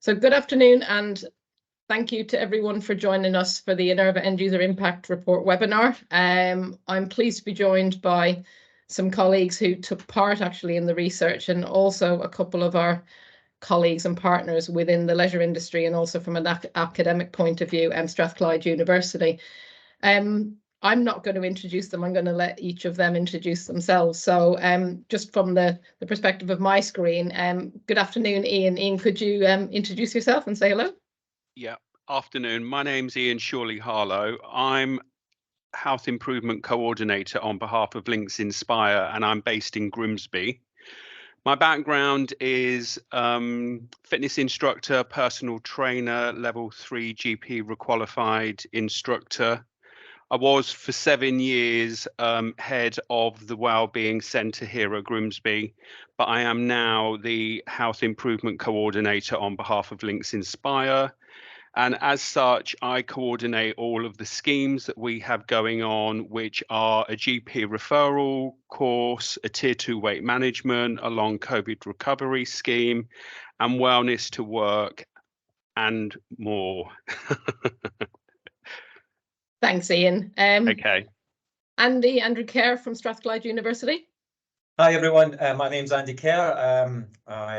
So good afternoon, and thank you to everyone for joining us for the Innerva End User Impact Report webinar. I'm pleased to be joined by some colleagues who took part actually in the research, and also a couple of our colleagues and partners within the leisure industry, and also from an academic point of view, Strathclyde University. I'm not going to introduce them. I'm going to let each of them introduce themselves. So just from the perspective of my screen, good afternoon, Ian. Ian, could you introduce yourself and say hello? Yeah, afternoon. My name's Ian Shawley-Harlow. I'm Health Improvement Coordinator on behalf of Links Inspire, and I'm based in Grimsby. My background is fitness instructor, personal trainer, level 3 GP requalified instructor. I was for 7 years head of the Wellbeing Centre here at Grimsby, but I am now the Health Improvement Coordinator on behalf of Links Inspire. And as such, I coordinate all of the schemes that we have going on, which are a GP referral course, a tier 2 weight management, a long COVID recovery scheme, and wellness to work, and more. Thanks, Ian. Okay. Andrew Kerr from Strathclyde University. Hi everyone, my name's Andy Kerr. I'm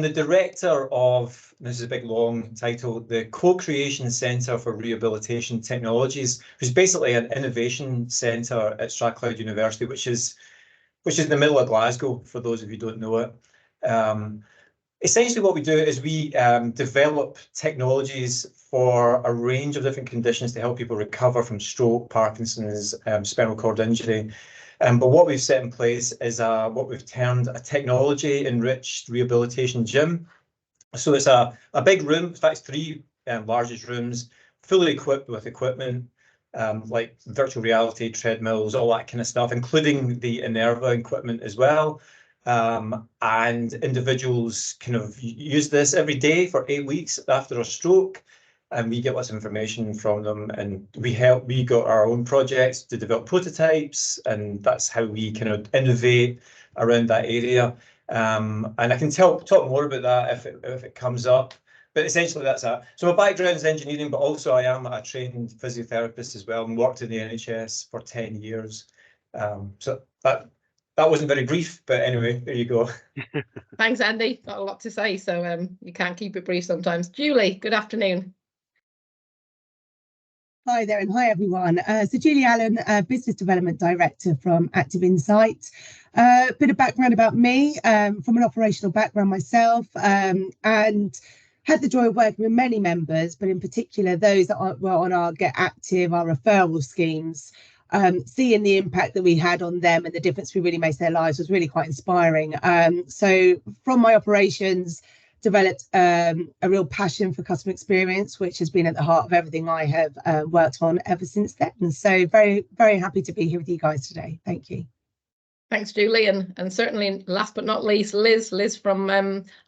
the director of, this is a big long title, the Co-Creation Centre for Rehabilitation Technologies, which is basically an innovation centre at Strathclyde University, which is in the middle of Glasgow, for those of you who don't know it. Essentially what we do is we develop technologies for a range of different conditions to help people recover from stroke, Parkinson's, spinal cord injury. But what we've set in place is what we've termed a technology-enriched rehabilitation gym. So it's a big room, in fact, it's 3 largest rooms, fully equipped with equipment, like virtual reality, treadmills, all that kind of stuff, including the Innerva equipment as well. And individuals kind of use this every day for 8 weeks after a stroke, and we get lots of information from them, and we got our own projects to develop prototypes, and that's how we kind of innovate around that area. And I can talk more about that if it comes up, but essentially that's that. So my background is engineering, but also I am a trained physiotherapist as well, and worked in the NHS for 10 years. So that wasn't very brief, but anyway, there you go. Thanks, Andy. Got a lot to say, so you can't keep it brief sometimes. Julie, good afternoon. Hi there, and hi everyone. So Julie Allen, Business Development Director from Active Insight. Bit of background about me, from an operational background myself, and had the joy of working with many members, but in particular those that were on our Get Active, our referral schemes. Seeing the impact that we had on them and the difference we really made to their lives was really quite inspiring. So from my operations, developed a real passion for customer experience, which has been at the heart of everything I have worked on ever since then. And so very, very happy to be here with you guys today. Thank you. Thanks, Julie. And certainly last but not least, Liz from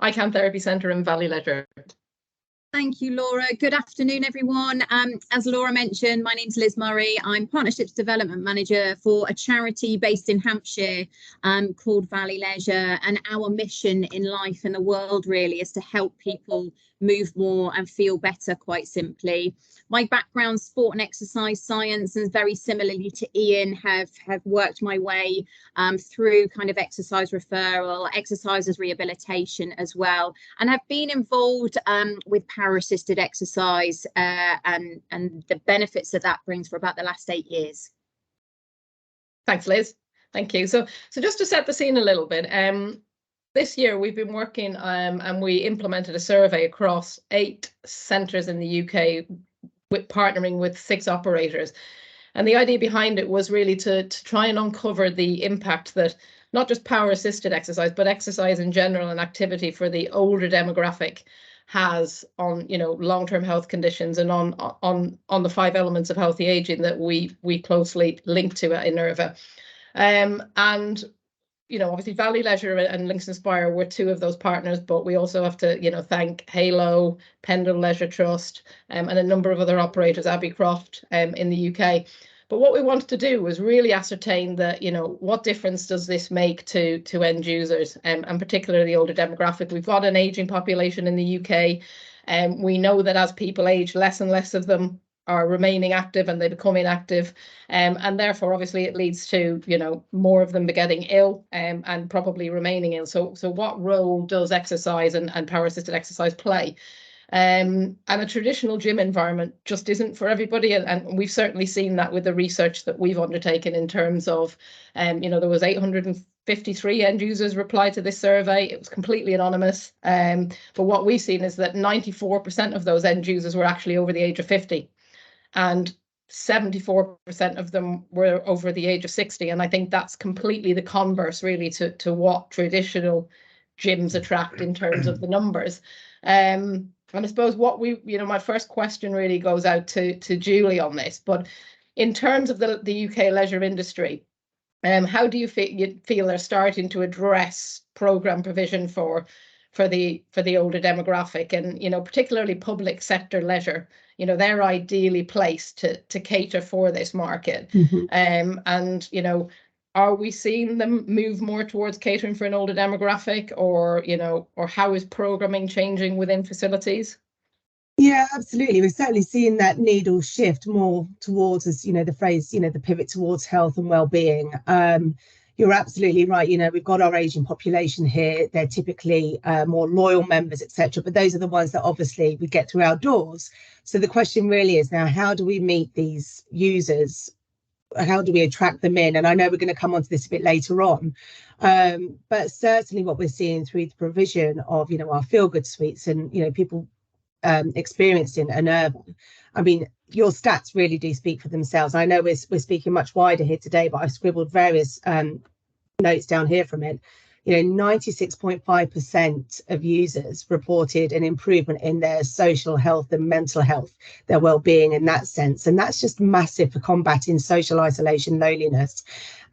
ICANN Therapy Centre in Valley Leisure. Thank you, Laura. Good afternoon, everyone. As Laura mentioned, my name's Liz Murray. I'm Partnerships Development Manager for a charity based in Hampshire called Valley Leisure. And our mission in life and the world really is to help people move more and feel better, quite simply. My background, sport and exercise science, and very similarly to Ian, have worked my way through kind of exercise referral, exercises rehabilitation as well, and have been involved with power-assisted exercise and the benefits that brings for about the last 8 years. Thanks, Liz. Thank you. So just to set the scene a little bit, this year we've been working and we implemented a survey across 8 centres in the UK, with partnering with 6 operators. And the idea behind it was really to try and uncover the impact that not just power assisted exercise, but exercise in general and activity for the older demographic has on, you know, long-term health conditions and on the 5 elements of healthy aging that we closely link to at Innerva. And you know, obviously Valley Leisure and Links Inspire were 2 of those partners, but we also have to, you know, thank Halo, Pendle Leisure Trust, and a number of other operators, Abbey Croft in the UK. But what we wanted to do was really ascertain that, what difference does this make to end users, and particularly the older demographic. We've got an aging population in the UK, and we know that as people age, less and less of them are remaining active and they become inactive, and therefore obviously it leads to more of them getting ill, and probably remaining ill. So what role does exercise and power assisted exercise play? And a traditional gym environment just isn't for everybody, and we've certainly seen that with the research that we've undertaken in terms of there was 853 end users replied to this survey. It was completely anonymous, but what we've seen is that 94% of those end users were actually over the age of 50, and 74% of them were over the age of 60. And I think that's completely the converse really to what traditional gyms attract in terms of the numbers. And I suppose what my first question really goes out to Julie on this, but in terms of the UK leisure industry, how do you feel they're starting to address programme provision for the older demographic, and particularly public sector leisure? They're ideally placed to cater for this market. And are we seeing them move more towards catering for an older demographic, or how is programming changing within facilities? Yeah, absolutely. We're certainly seeing that needle shift more towards, as the phrase, the pivot towards health and well-being. You're absolutely right. We've got our aging population here. They're typically more loyal members, etc. But those are the ones that obviously we get through our doors. So the question really is now, how do we meet these users? How do we attract them in? And I know we're going to come on to this a bit later on. But certainly what we're seeing through the provision of, our feel-good suites and, people experienced in Innerva. I mean, your stats really do speak for themselves. I know we're speaking much wider here today, but I've scribbled various notes down here from it. 96.5% of users reported an improvement in their social health and mental health, their well-being in that sense. And that's just massive for combating social isolation, loneliness.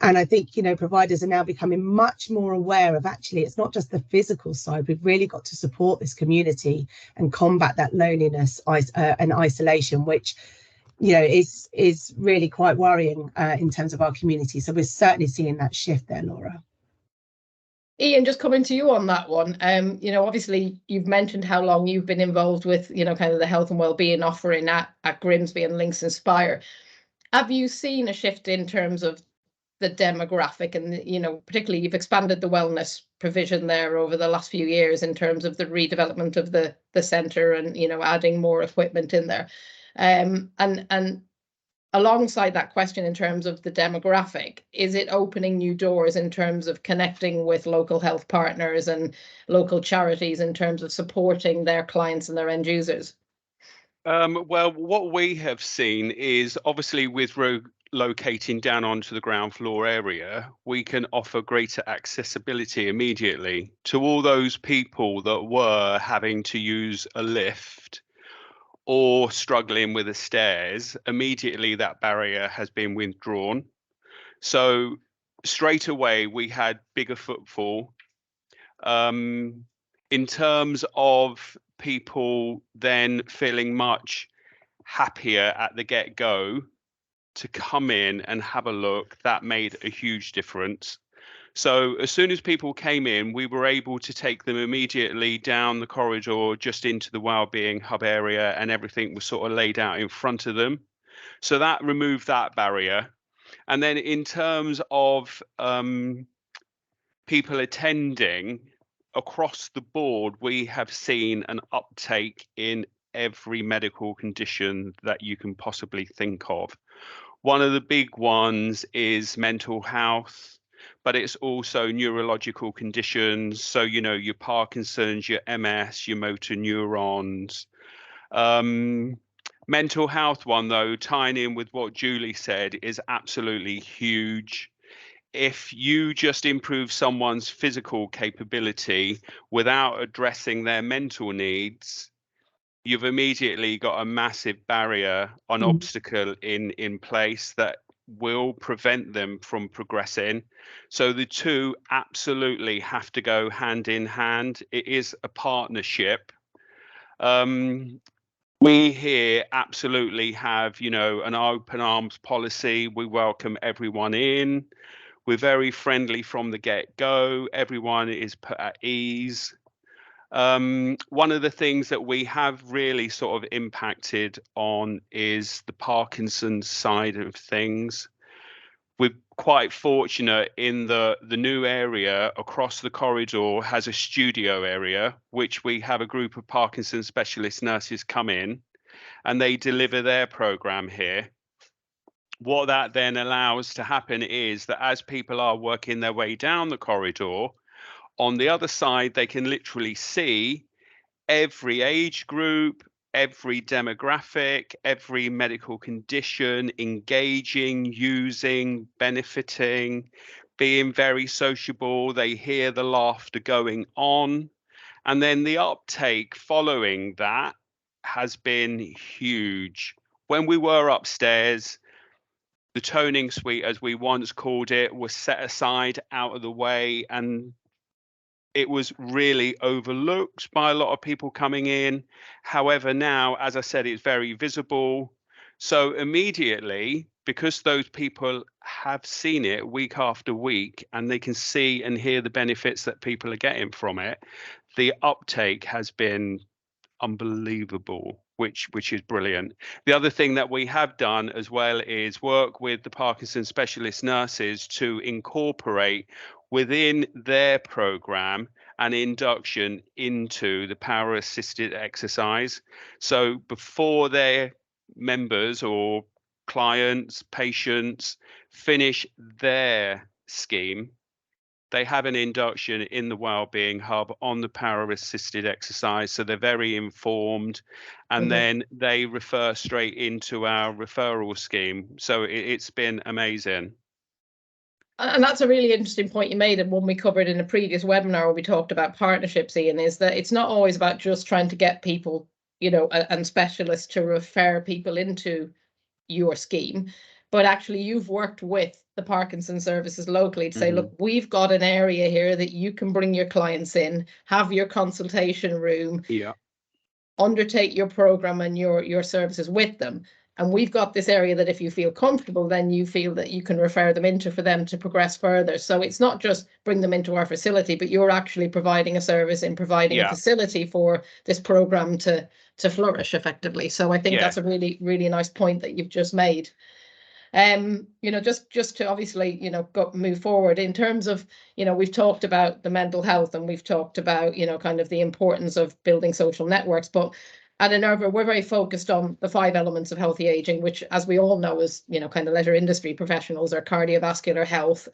And I think, providers are now becoming much more aware of, actually, it's not just the physical side. We've really got to support this community and combat that loneliness and isolation, which, is really quite worrying in terms of our community. So we're certainly seeing that shift there, Laura. Ian, just coming to you on that one. Obviously you've mentioned how long you've been involved with, kind of the health and wellbeing offering at Grimsby and Links Inspire. Have you seen a shift in terms of the demographic, and particularly you've expanded the wellness provision there over the last few years in terms of the redevelopment of the centre and adding more equipment in there, and alongside that question, in terms of the demographic, is it opening new doors in terms of connecting with local health partners and local charities in terms of supporting their clients and their end users? Well, what we have seen is, obviously with locating down onto the ground floor area, we can offer greater accessibility immediately to all those people that were having to use a lift or struggling with the stairs. Immediately that barrier has been withdrawn. So straight away we had bigger footfall. In terms of people then feeling much happier at the get-go to come in and have a look, that made a huge difference. So as soon as people came in, we were able to take them immediately down the corridor just into the wellbeing hub area, and everything was sort of laid out in front of them. So that removed that barrier. And then in terms of people attending across the board, we have seen an uptake in every medical condition that you can possibly think of. One of the big ones is mental health, but it's also neurological conditions. So, your Parkinson's, your MS, your motor neurons. Mental health one, though, tying in with what Julie said, is absolutely huge. If you just improve someone's physical capability without addressing their mental needs, you've immediately got a massive barrier, an obstacle in place that will prevent them from progressing. So the two absolutely have to go hand in hand. It is a partnership. We here absolutely have, you know, an open arms policy. We welcome everyone in. We're very friendly from the get-go. Everyone is put at ease. One of the things that we have really sort of impacted on is the Parkinson's side of things. We're quite fortunate in the new area across the corridor has a studio area, which we have a group of Parkinson's specialist nurses come in and they deliver their program here. What that then allows to happen is that as people are working their way down the corridor, on the other side, they can literally see every age group, every demographic, every medical condition, engaging, using, benefiting, being very sociable. They hear the laughter going on. And then the uptake following that has been huge. When we were upstairs, the toning suite, as we once called it, was set aside out of the way, and it was really overlooked by a lot of people coming in. However, now, as I said, it's very visible. So immediately, because those people have seen it week after week and they can see and hear the benefits that people are getting from it, the uptake has been unbelievable, which is brilliant. The other thing that we have done as well is work with the Parkinson's specialist nurses to incorporate within their program an induction into the power assisted exercise. So before their members or clients, patients finish their scheme, they have an induction in the Wellbeing Hub on the power assisted exercise. So they're very informed, and then they refer straight into our referral scheme. So it's been amazing. And that's a really interesting point you made, and one we covered in a previous webinar where we talked about partnerships, Ian, is that it's not always about just trying to get people, you know, and specialists to refer people into your scheme, but actually you've worked with the Parkinson's services locally to say, look, we've got an area here that you can bring your clients in, have your consultation room, undertake your program and your services with them. And we've got this area that if you feel comfortable, then you feel that you can refer them into for them to progress further. So it's not just bring them into our facility, but you're actually providing a service and providing a facility for this program to flourish effectively. So I think that's a really, really nice point that you've just made. You know, just to obviously, you know, move forward in terms of, you know, we've talked about the mental health and we've talked about, you know, kind of the importance of building social networks, but at Innerva, we're very focused on the 5 elements of healthy aging, which, as we all know, as you know, kind of leisure industry professionals, are cardiovascular health,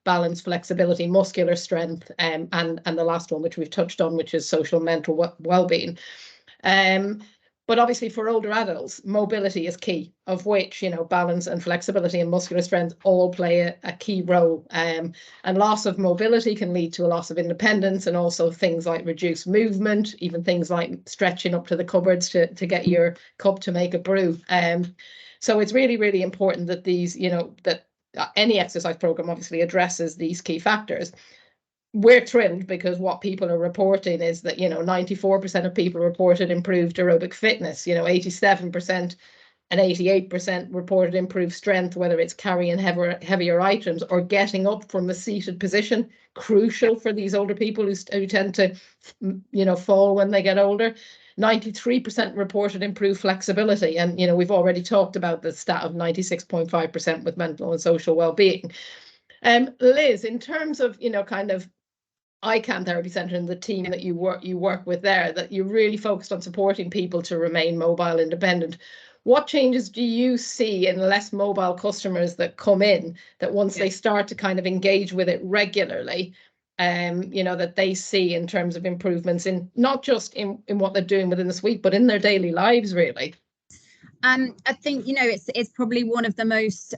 balance, flexibility, muscular strength, and the last one, which we've touched on, which is social mental well-being. But obviously for older adults, mobility is key, of which, you know, balance and flexibility and muscular strength all play a key role. And loss of mobility can lead to a loss of independence, and also things like reduced movement, even things like stretching up to the cupboards to get your cup to make a brew. So it's really, really important that these, you know, that any exercise program obviously addresses these key factors. We're thrilled because what people are reporting is that, you know, 94% of people reported improved aerobic fitness, you know, 87% and 88% reported improved strength, whether it's carrying heavier items or getting up from a seated position, crucial for these older people who tend to, you know, fall when they get older. 93% reported improved flexibility. And, you know, we've already talked about the stat of 96.5% with mental and social well-being. Liz, in terms of, you know, kind of ICANN Therapy Centre and the team that you work with there, that you're really focused on supporting people to remain mobile independent. What changes do you see in less mobile customers that come in, that once they start to kind of engage with it regularly, you know, that they see in terms of improvements in not just in what they're doing within the suite, but in their daily lives, really? I think, you know, it's probably one of the most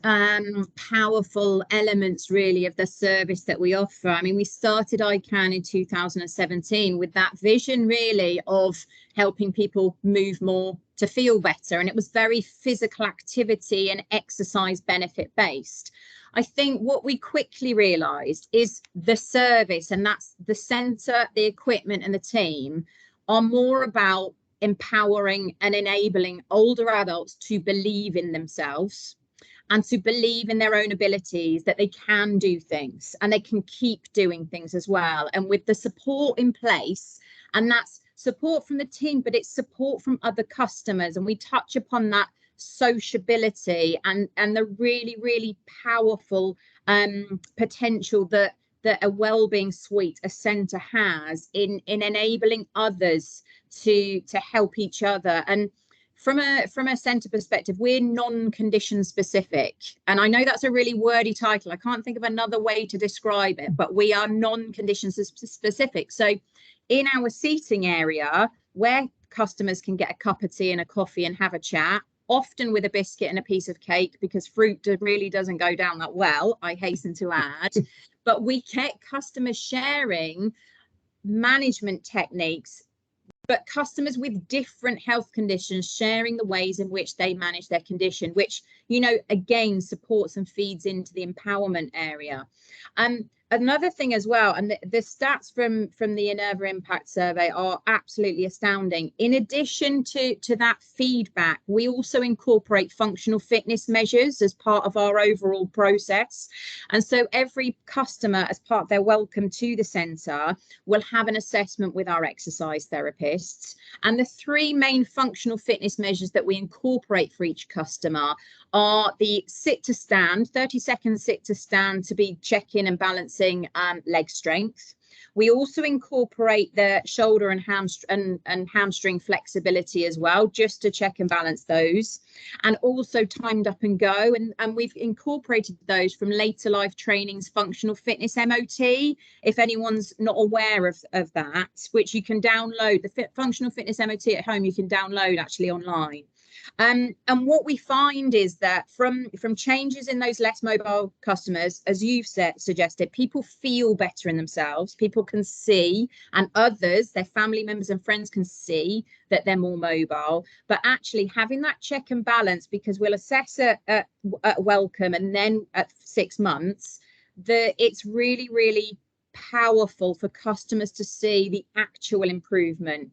powerful elements really of the service that we offer. I mean, we started ICANN in 2017 with that vision really of helping people move more to feel better, and it was very physical activity and exercise benefit based. I think what we quickly realized is the service, and that's the center, the equipment and the team, are more about empowering and enabling older adults to believe in themselves and to believe in their own abilities, that they can do things and they can keep doing things as well. And with the support in place, and that's support from the team, but it's support from other customers. And we touch upon that sociability and the really, really powerful potential that a wellbeing suite, a centre, has in enabling others to help each other. And from a centre perspective, we're non-condition specific, and I know that's a really wordy title. I can't think of another way to describe it, but we are non-condition specific. So in our seating area, where customers can get a cup of tea and a coffee and have a chat, often with a biscuit and a piece of cake, because fruit really doesn't go down that well, I hasten to add. But we get customers sharing management techniques, but customers with different health conditions sharing the ways in which they manage their condition, which, you know, again, supports and feeds into the empowerment area. Another thing as well, and the stats from the Innerva Impact Survey are absolutely astounding. In addition to that feedback, we also incorporate functional fitness measures as part of our overall process. And so every customer, as part of their welcome to the centre, will have an assessment with our exercise therapists. And the three main functional fitness measures that we incorporate for each customer are the sit to stand, 30-second sit to stand, to be checking and balancing leg strength. We also incorporate the shoulder and hamstring flexibility as well, just to check and balance those, and also timed up and go. And we've incorporated those from later life training's functional fitness MOT, if anyone's not aware of that, which you can download. The functional fitness MOT at home, you can download actually online. And what we find is that from changes in those less mobile customers, as you've suggested, people feel better in themselves. People can see, and others, their family members and friends, can see that they're more mobile. But actually having that check and balance, because we'll assess at welcome and then at 6 months, it's really, really powerful for customers to see the actual improvement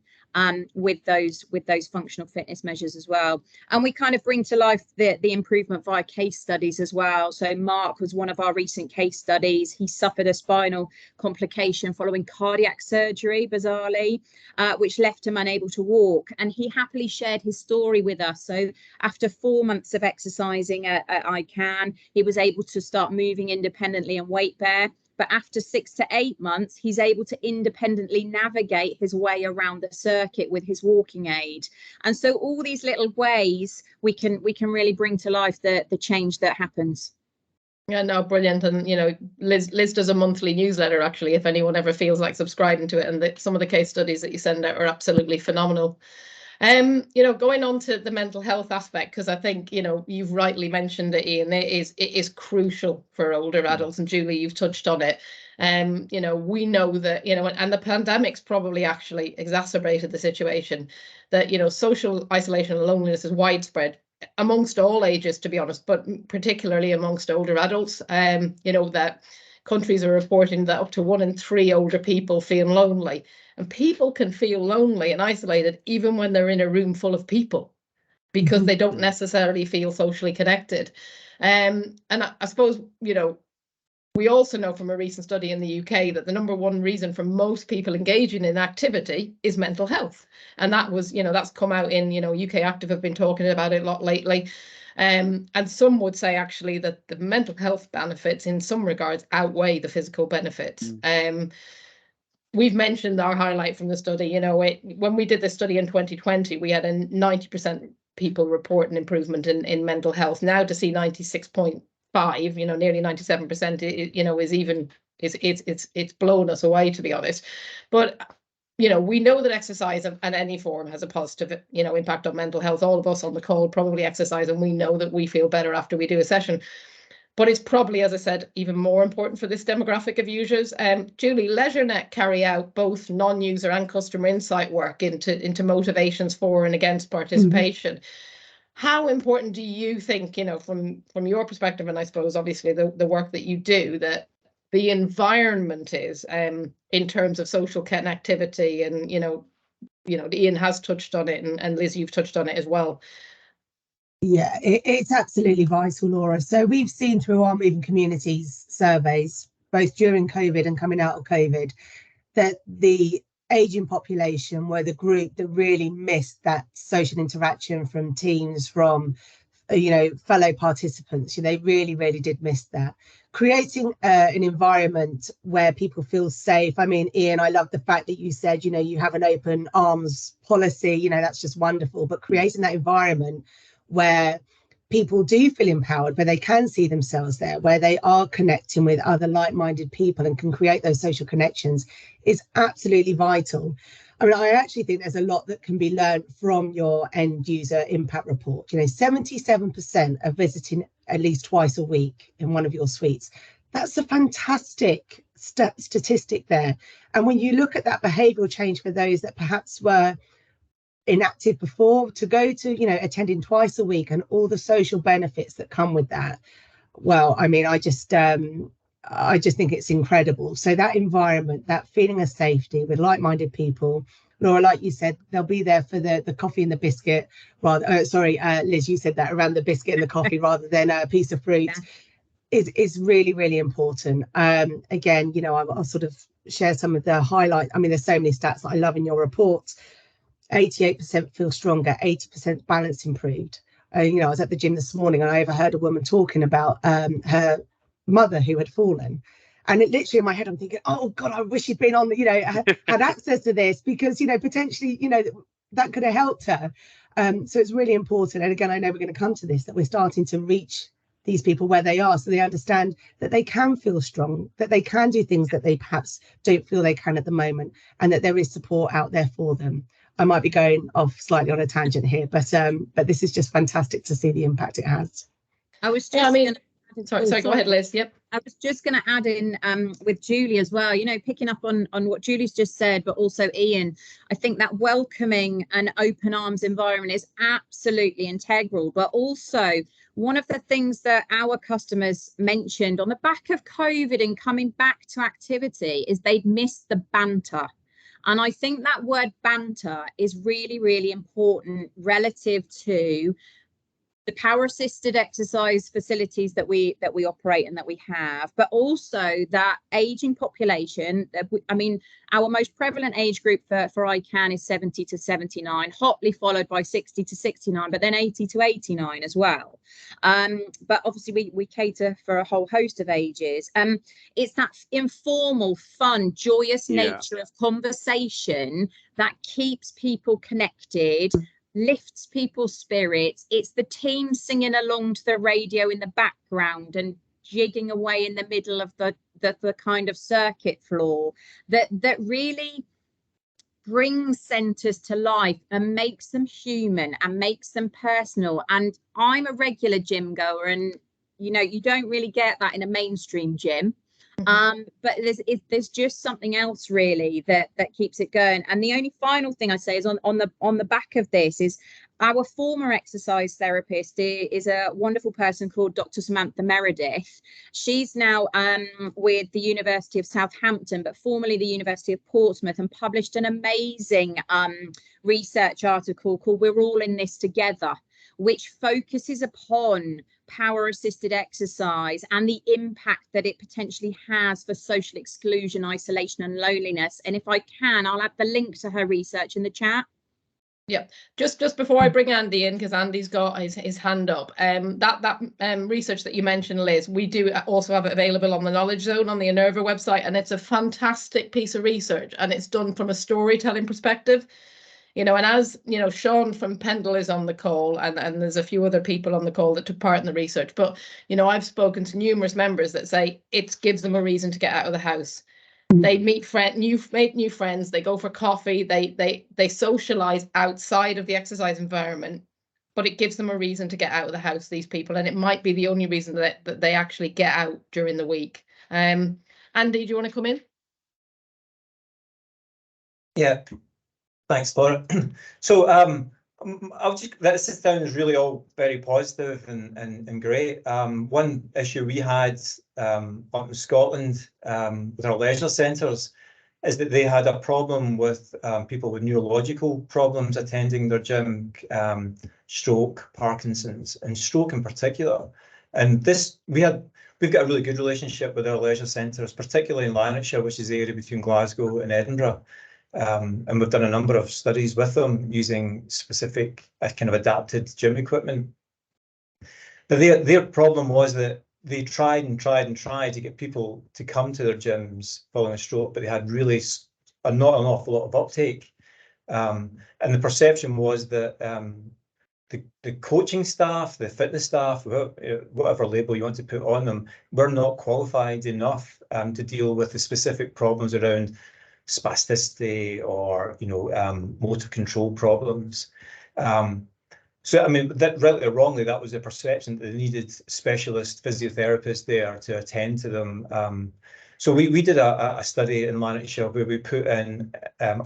with those functional fitness measures as well. And we kind of bring to life the improvement via case studies as well. So Mark was one of our recent case studies. He suffered a spinal complication following cardiac surgery, bizarrely, which left him unable to walk. And he happily shared his story with us. So after 4 months of exercising at ICANN, he was able to start moving independently and weight bear. But after 6 to 8 months, he's able to independently navigate his way around the circuit with his walking aid. And so all these little ways we can really bring to life the change that happens. Yeah, no, brilliant. And, you know, Liz does a monthly newsletter, actually, if anyone ever feels like subscribing to it. And some of the case studies that you send out are absolutely phenomenal. You know, going on to the mental health aspect, because I think, you know, you've rightly mentioned it, Ian, it is crucial for older adults, and Julie, you've touched on it. You know, we know that, you know, and the pandemic's probably actually exacerbated the situation, that, you know, social isolation and loneliness is widespread amongst all ages, to be honest, but particularly amongst older adults. You know, that countries are reporting that up to 1 in 3 older people feel lonely. And people can feel lonely and isolated even when they're in a room full of people, because they don't necessarily feel socially connected. And I suppose, you know, we also know from a recent study in the UK that the #1 reason for most people engaging in activity is mental health. And that was, you know, that's come out in, you know, UK Active have been talking about it a lot lately. And some would say actually that the mental health benefits in some regards outweigh the physical benefits. We've mentioned our highlight from the study. You know, when we did this study in 2020, we had a 90% people report an improvement in mental health. Now to see 96.5, you know, nearly 97%, you know, it's blown us away, to be honest. But, you know, we know that exercise of any form has a positive, you know, impact on mental health. All of us on the call probably exercise, and we know that we feel better after we do a session. But it's probably, as I said, even more important for this demographic of users. Julie, LeisureNet carry out both non-user and customer insight work into motivations for and against participation. How important do you think, you know, from your perspective, and I suppose obviously the work that you do, that the environment is in terms of social connectivity and, you know, you know, Ian has touched on it, and Liz, you've touched on it as well. Yeah, it's absolutely vital, Laura. So we've seen through our Moving Communities surveys, both during COVID and coming out of COVID, that the aging population were the group that really missed that social interaction from teams, from fellow participants. They really, really did miss that. Creating an environment where people feel safe. I mean, Ian, I love the fact that you said, you have an open arms policy, that's just wonderful. But creating that environment where people do feel empowered, where they can see themselves there, where they are connecting with other like-minded people and can create those social connections is absolutely vital. I mean, I actually think there's a lot that can be learned from your end user impact report. 77% are visiting at least twice a week in one of your suites. That's a fantastic statistic there. And when you look at that behavioural change for those that perhaps were inactive before, to go to, attending twice a week and all the social benefits that come with that, well, I mean, I just think it's incredible. So that environment, that feeling of safety with like-minded people, Laura, like you said, they'll be there for the coffee and the biscuit rather. Liz, you said that, around the biscuit and the coffee rather than a piece of fruit. Yeah. is really, really important. Again, I'll sort of share some of the highlights. I mean, there's so many stats that I love in your report. 88% feel stronger, 80% balance improved. I was at the gym this morning and I overheard a woman talking about her mother who had fallen, and it literally in my head I'm thinking, oh God, I wish she'd been on had access to this, because potentially that could have helped her. So it's really important. And again, I know we're going to come to this, that we're starting to reach these people where they are, so they understand that they can feel strong, that they can do things that they perhaps don't feel they can at the moment, and that there is support out there for them. I might be going off slightly on a tangent here, but this is just fantastic to see the impact it has. I was just sorry, go ahead, Liz. Yep. I was just going to add in with Julie as well, picking up on what Julie's just said, but also Ian, I think that welcoming and open arms environment is absolutely integral. But also, one of the things that our customers mentioned on the back of COVID and coming back to activity is they'd missed the banter. And I think that word banter is really, really important relative to the power assisted exercise facilities that we operate and that we have, but also that aging population. I mean, our most prevalent age group for ICANN is 70 to 79, hotly followed by 60 to 69, but then 80 to 89 as well. But obviously we cater for a whole host of ages. It's that informal, fun, joyous nature of conversation that keeps people connected, lifts people's spirits. It's the team singing along to the radio in the background and jigging away in the middle of the kind of circuit floor that really brings centres to life and makes them human and makes them personal. And I'm a regular gym goer, and you don't really get that in a mainstream gym. But there's just something else really that keeps it going. And the only final thing I say is on the back of this is our former exercise therapist is a wonderful person called Dr. Samantha Meredith. She's now with the University of Southampton, but formerly the University of Portsmouth, and published an amazing research article called "We're All in This Together," which focuses upon power-assisted exercise and the impact that it potentially has for social exclusion, isolation and loneliness. And if I can, I'll add the link to her research in the chat. Yeah, just before I bring Andy in, because Andy's got his hand up, that research that you mentioned, Liz, we do also have it available on the Knowledge Zone on the Innerva website, and it's a fantastic piece of research, and it's done from a storytelling perspective. And as Sean from Pendle is on the call, and there's a few other people on the call that took part in the research, but I've spoken to numerous members that say it gives them a reason to get out of the house. They meet new friends, they go for coffee, they socialize outside of the exercise environment, but it gives them a reason to get out of the house, these people, and it might be the only reason that they actually get out during the week. Andy, do you want to come in? Yeah. Thanks, Laura. So this sounds really all very positive and great. One issue we had up in Scotland with our leisure centres is that they had a problem with people with neurological problems attending their gym, stroke, Parkinson's, and stroke in particular. And we've got a really good relationship with our leisure centres, particularly in Lanarkshire, which is the area between Glasgow and Edinburgh. And we've done a number of studies with them using specific kind of adapted gym equipment. But their problem was that they tried to get people to come to their gyms following a stroke, but they had really not an awful lot of uptake. And the perception was that the coaching staff, the fitness staff, whatever label you want to put on them, were not qualified enough to deal with the specific problems around spasticity or motor control problems. So, I mean, that rightly or wrongly, that was the perception that they needed specialist physiotherapists there to attend to them. So we did a study in Lanarkshire where we put in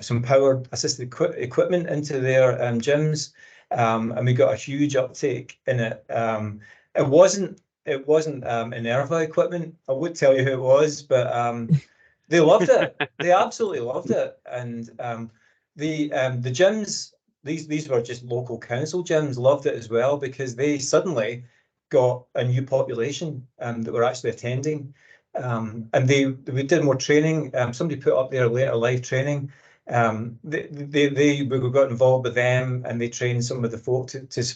some powered assisted equipment into their gyms, and we got a huge uptake in it. It wasn't Innerva equipment. I would tell you who it was, but they loved it. They absolutely loved it, and the gyms. These were just local council gyms, loved it as well, because they suddenly got a new population that were actually attending. And we did more training. Somebody put up their later life training. We got involved with them, and they trained some of the folk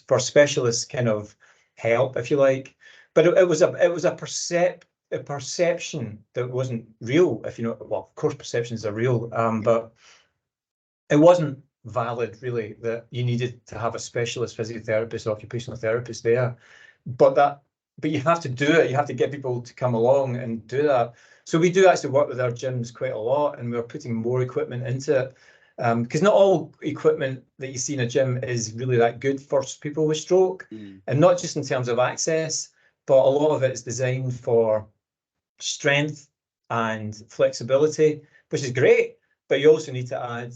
for specialist kind of help, if you like. But it was a perception that wasn't real. Well, of course, perceptions are real, but it wasn't valid really that you needed to have a specialist physiotherapist, occupational therapist there, but you have to do it. You have to get people to come along and do that. So we do actually work with our gyms quite a lot, and we're putting more equipment into it, because not all equipment that you see in a gym is really that good for people with stroke, and not just in terms of access, but a lot of it is designed for strength and flexibility, which is great. But you also need to add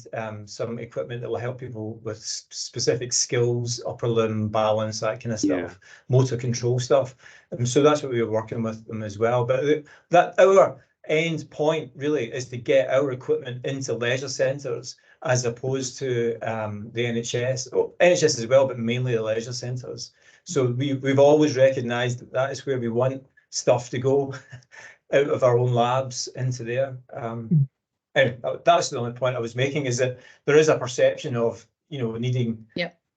some equipment that will help people with specific skills, upper limb balance, that kind of stuff, motor control stuff. And so that's what we were working with them as well. But that our end point really is to get our equipment into leisure centres as opposed to the NHS, NHS as well, but mainly the leisure centres. So we've always recognised that is where we want stuff to go out of our own labs into there. Anyway, that's the only point I was making, is that there is a perception of needing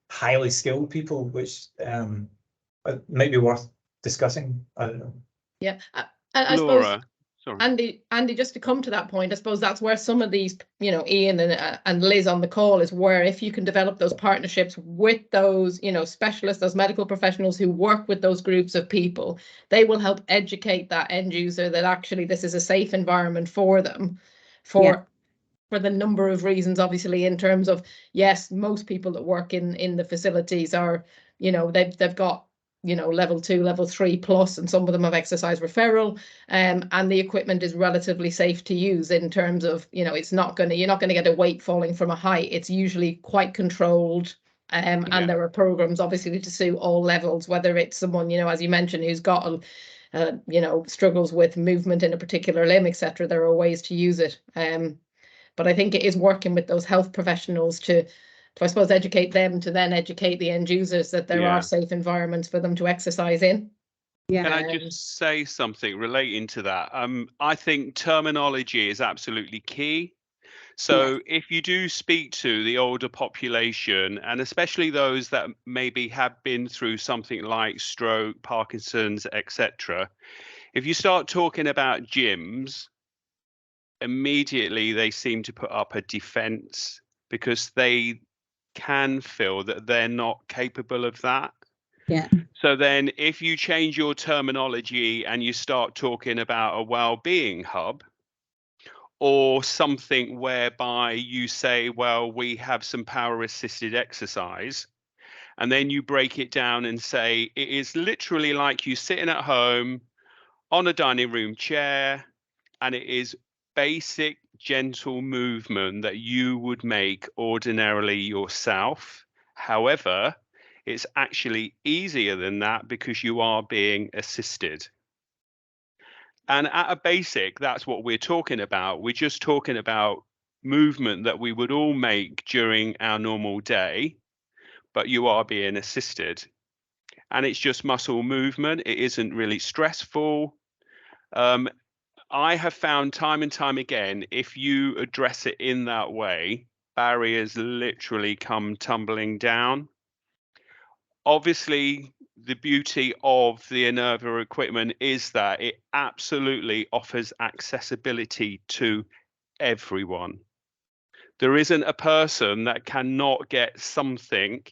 highly skilled people, which might be worth discussing. I don't know. Yeah, I Laura, suppose, sorry. Andy, just to come to that point, I suppose that's where some of these, Ian and Liz on the call, is where if you can develop those partnerships with those, specialists, those medical professionals who work with those groups of people, they will help educate that end user that actually this is a safe environment for them. For the number of reasons, obviously, in terms of, yes, most people that work in the facilities are, they've got, level 2, level 3 plus, and some of them have exercise referral, and the equipment is relatively safe to use in terms of, you're not going to get a weight falling from a height. It's usually quite controlled. And there are programs obviously to suit all levels, whether it's someone, as you mentioned, who's got struggles with movement in a particular limb, etc. There are ways to use it. But I think it is working with those health professionals to I suppose, educate them to then educate the end users that there are safe environments for them to exercise in. Can I just say something relating to that? I think terminology is absolutely key. So if you do speak to the older population, and especially those that maybe have been through something like stroke, Parkinson's, etc., if you start talking about gyms, immediately they seem to put up a defense because they can feel that they're not capable of that. So then if you change your terminology and you start talking about a well-being hub, or something whereby you say, well, we have some power assisted exercise, and then you break it down and say it is literally like you sitting at home on a dining room chair, and it is basic gentle movement that you would make ordinarily yourself. However, it's actually easier than that because you are being assisted. And at a basic, that's what we're talking about. We're just talking about movement that we would all make during our normal day, but you are being assisted. And it's just muscle movement. It isn't really stressful. I have found time and time again, if you address it in that way, barriers literally come tumbling down. Obviously, the beauty of the Innerva equipment is that it absolutely offers accessibility to everyone. There isn't a person that cannot get something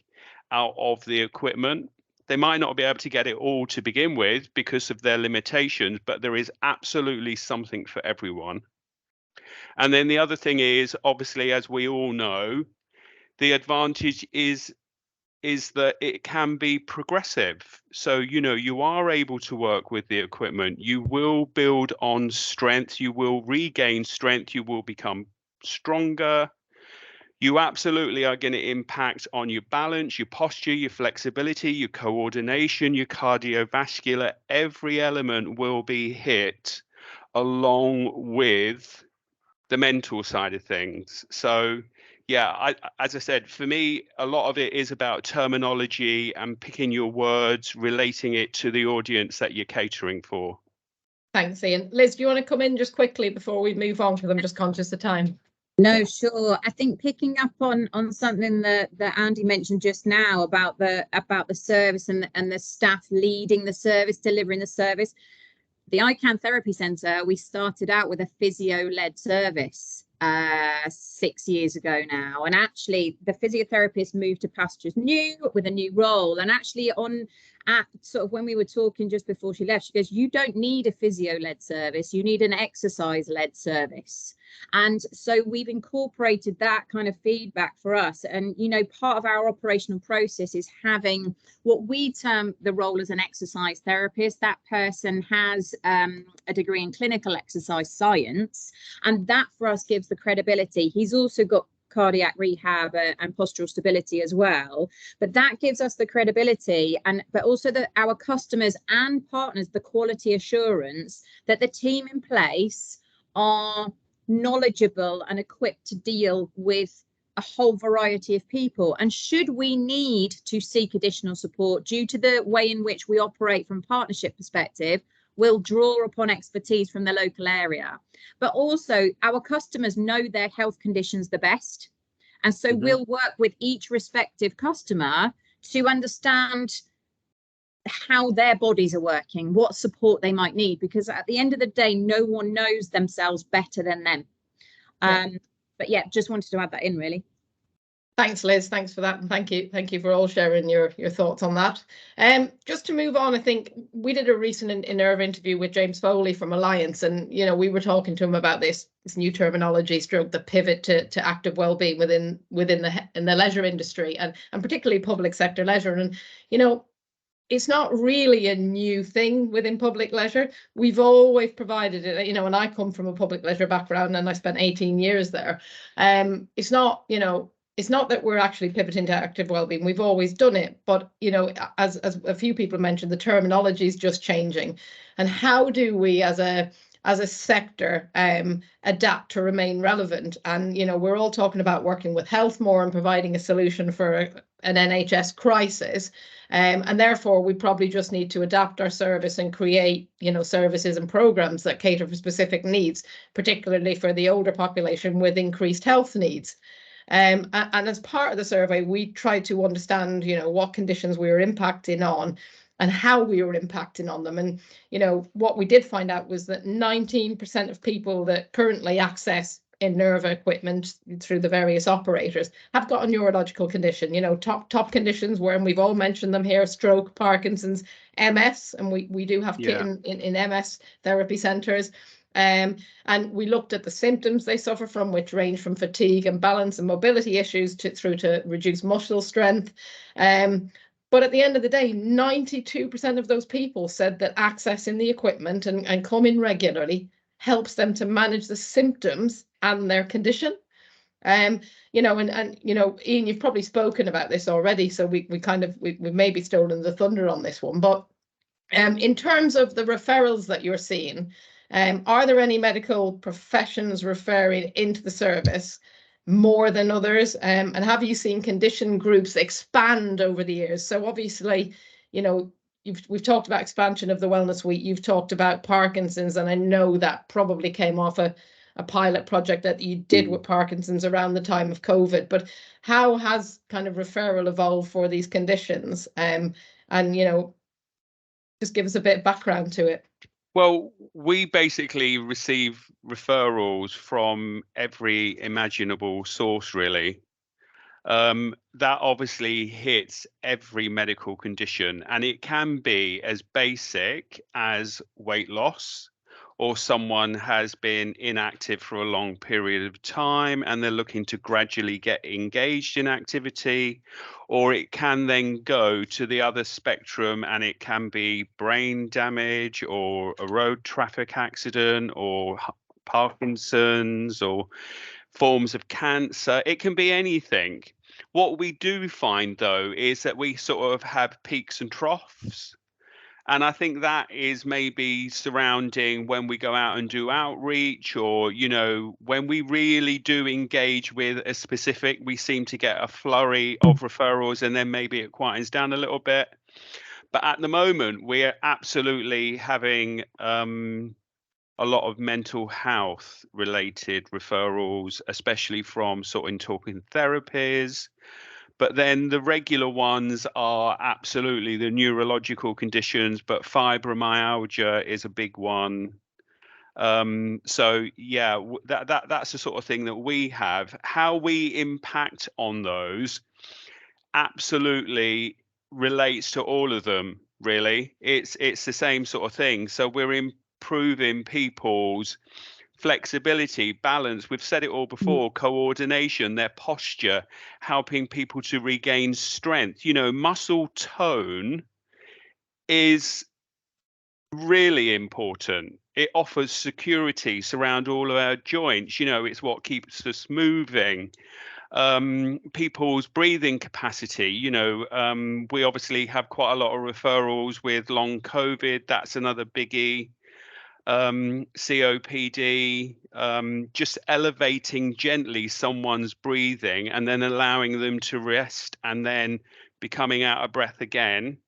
out of the equipment. They might not be able to get it all to begin with because of their limitations, but there is absolutely something for everyone. And then the other thing is, obviously, as we all know, the advantage is that it can be progressive. So, you know, you are able to work with the equipment. You will build on strength. You will regain strength. You will become stronger. You absolutely are going to impact on your balance, your posture, your flexibility, your coordination, your cardiovascular. Every element will be hit along with the mental side of things. So yeah, as I said, for me, a lot of it is about terminology and picking your words, relating it to the audience that you're catering for. Thanks, Ian. Liz, do you want to come in just quickly before we move on, because I'm just conscious of time? No, sure. I think picking up on something that Andy mentioned just now about the service and the staff leading the service, delivering the service. The ICANN Therapy Centre, we started out with a physio-led service 6 years ago now, and actually the physiotherapist moved to pastures new with a new role. And actually at sort of when we were talking just before she left, she goes, you don't need a physio-led service, you need an exercise-led service. And so we've incorporated that kind of feedback for us. And, you know, part of our operational process is having what we term the role as an exercise therapist. That person has a degree in clinical exercise science, and that for us gives the credibility. He's also got cardiac rehab and postural stability as well, but that gives us the credibility, but also our customers and partners the quality assurance that the team in place are knowledgeable and equipped to deal with a whole variety of people. And should we need to seek additional support due to the way in which we operate from partnership perspective, we'll draw upon expertise from the local area. But also our customers know their health conditions the best. And so we'll work with each respective customer to understand how their bodies are working, what support they might need, because at the end of the day, no one knows themselves better than them. But yeah, just wanted to add that in, really. Thanks, Liz. Thanks for that. And thank you for all sharing your thoughts on that. Just to move on, I think we did a recent Innerva interview with James Foley from Alliance, and you know, we were talking to him about this new terminology, stroke the pivot to active wellbeing within the leisure industry, and particularly public sector leisure. And you know, it's not really a new thing within public leisure. We've always provided it, you know, and I come from a public leisure background and I spent 18 years there. It's not, you know, it's not that we're actually pivoting to active wellbeing. We've always done it, but you know, as a few people mentioned, the terminology is just changing. And how do we, as a sector, adapt to remain relevant? And you know, we're all talking about working with health more and providing a solution for an NHS crisis, and therefore we probably just need to adapt our service and create, you know, services and programs that cater for specific needs, particularly for the older population with increased health needs. And as part of the survey, we tried to understand, you know, what conditions we were impacting on and how we were impacting on them. And, you know, what we did find out was that 19% of people that currently access Innerva equipment through the various operators have got a neurological condition. You know, top conditions where, and we've all mentioned them here, stroke, Parkinson's, MS, and we do have kit in MS therapy centres. And we looked at the symptoms they suffer from, which range from fatigue and balance and mobility issues through to reduced muscle strength. But at the end of the day, 92% of those people said that accessing the equipment and coming regularly helps them to manage the symptoms and their condition. You know, and you know, Ian, you've probably spoken about this already, so we maybe stolen the thunder on this one. But in terms of the referrals that you're seeing, Are there any medical professions referring into the service more than others? And have you seen condition groups expand over the years? So obviously, you know, we've talked about expansion of the Wellness Week. You've talked about Parkinson's, and I know that probably came off a pilot project that you did with Parkinson's around the time of COVID. But how has kind of referral evolved for these conditions? And, you know, just give us a bit of background to it. Well, we basically receive referrals from every imaginable source, really. That obviously hits every medical condition, and it can be as basic as weight loss, or someone has been inactive for a long period of time and they're looking to gradually get engaged in activity, or it can then go to the other spectrum and it can be brain damage or a road traffic accident or Parkinson's or forms of cancer. It can be anything. What we do find, though, is that we sort of have peaks and troughs. And I think that is maybe surrounding when we go out and do outreach, or, you know, when we really do engage with a specific, we seem to get a flurry of referrals and then maybe it quietens down a little bit. But at the moment, we're absolutely having a lot of mental health related referrals, especially from sort of talking therapies. But then the regular ones are absolutely the neurological conditions, but fibromyalgia is a big one. So yeah, that's the sort of thing that we have. How we impact on those absolutely relates to all of them, really. It's the same sort of thing. So we're improving people's flexibility, balance. We've said it all before, coordination, their posture, helping people to regain strength. You know, muscle tone is really important. It offers security surround all of our joints. You know, it's what keeps us moving. People's breathing capacity, you know, we obviously have quite a lot of referrals with long COVID. That's another biggie. COPD, just elevating gently someone's breathing and then allowing them to rest and then becoming out of breath again.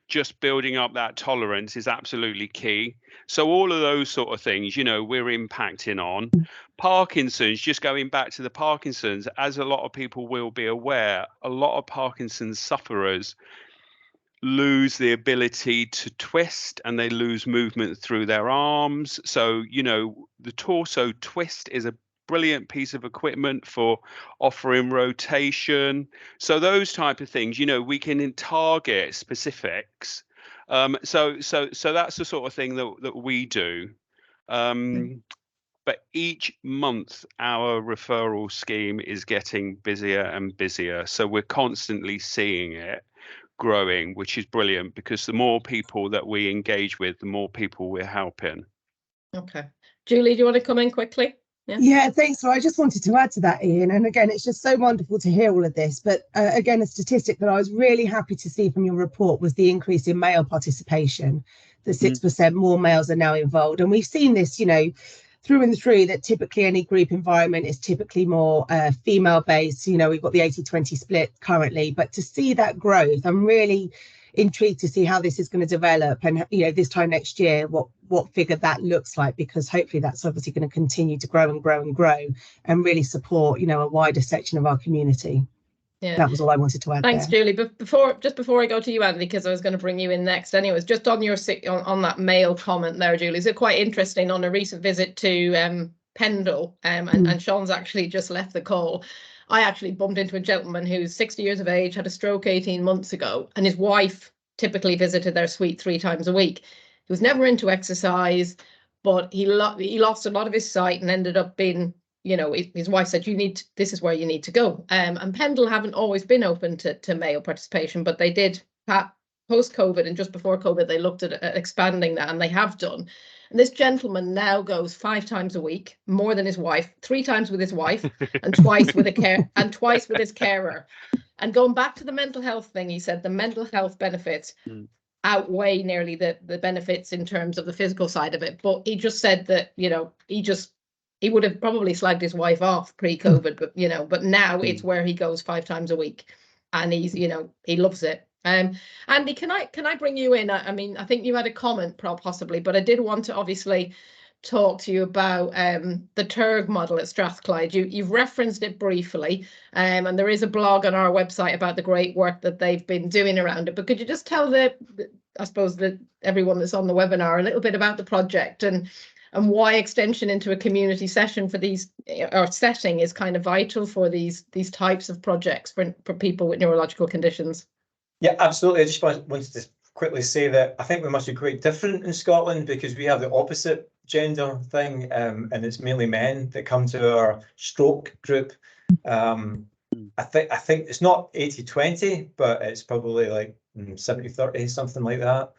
Just building up that tolerance is absolutely key. So all of those sort of things, you know, we're impacting on. Parkinson's, just going back to the Parkinson's, as a lot of people will be aware, a lot of Parkinson's sufferers lose the ability to twist and they lose movement through their arms. So, you know, the torso twist is a brilliant piece of equipment for offering rotation. So those type of things, you know, we can target specifics. So that's the sort of thing that we do. But each month our referral scheme is getting busier and busier. So we're constantly seeing it growing, which is brilliant, because the more people that we engage with, the more people we're helping. Okay. Julie, do you want to come in quickly? Yeah, thanks. So I just wanted to add to that, Ian. And again, it's just so wonderful to hear all of this. But again, a statistic that I was really happy to see from your report was the increase in male participation. The 6% more males are now involved. And we've seen this, you know, through and through, that typically any group environment is typically more female based. You know, we've got the 80-20 split currently, but to see that growth, I'm really intrigued to see how this is going to develop, and, you know, this time next year, what figure that looks like, because hopefully that's obviously going to continue to grow and grow and grow and really support, you know, a wider section of our community. Yeah, that was all I wanted to add. Thanks, there. Julie. But before I go to you, Andy, because I was going to bring you in next anyways, just on your on that male comment there, Julie, is it quite interesting? On a recent visit to Pendle, and Sean's actually just left the call, I actually bumped into a gentleman who's 60 years of age, had a stroke 18 months ago, and his wife typically visited their suite 3 times a week. He was never into exercise, but he lost a lot of his sight and ended up being, you know, his wife said, this is where you need to go. And Pendle haven't always been open to male participation, but they did post-COVID, and just before COVID, they looked at expanding that, and they have done. And this gentleman now goes 5 times a week, more than his wife, 3 times with his wife, and twice with his carer. And going back to the mental health thing, he said the mental health benefits outweigh nearly the benefits in terms of the physical side of it. But he just said that, you know, he would have probably slagged his wife off pre-COVID, but, you know, but now it's where he goes 5 times a week, and he's, you know, he loves it. Andy, can I bring you in? I mean, I think you had a comment possibly, but I did want to obviously talk to you about the TURG model at Strathclyde. You've referenced it briefly, and there is a blog on our website about the great work that they've been doing around it. But could you just tell I suppose everyone that's on the webinar a little bit about the project and why extension into a community session for these, or setting, is kind of vital for these types of projects for people with neurological conditions? Yeah, absolutely. I just wanted to quickly say that I think we must be quite different in Scotland, because we have the opposite gender thing, and it's mainly men that come to our stroke group. I think it's not 80-20, but it's probably like 70-30, something like that.